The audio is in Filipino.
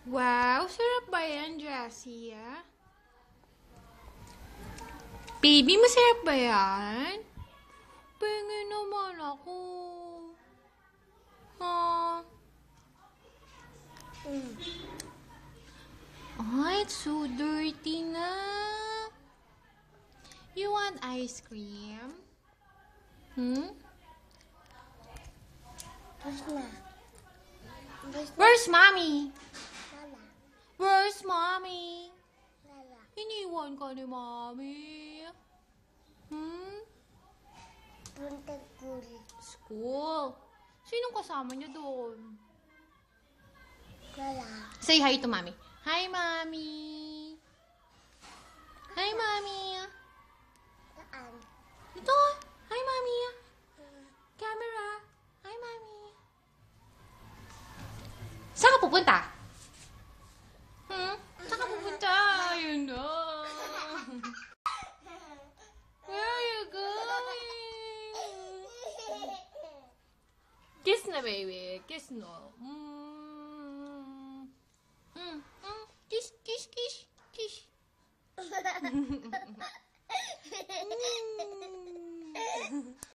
Wow, sarap ba yan, Jessie? Ah? Baby, masarap ba yan? Pingin naman ako. Ha? Oh, it's so dirty na. You want ice cream? Where's mommy? Where's mommy? Iniwan ka ni mommy. Punta School. Sinong kasama niyo doon? Wala. Say hi to mommy. Hi, mommy. Hi, mommy. Saan? Ito. Hi, mommy. Camera. Hi, mommy. Saan ka pupunta? Saan ka pupunta? Ayun na. Where are you going? Kiss na, baby. Kiss na. Kiss, kiss, kiss.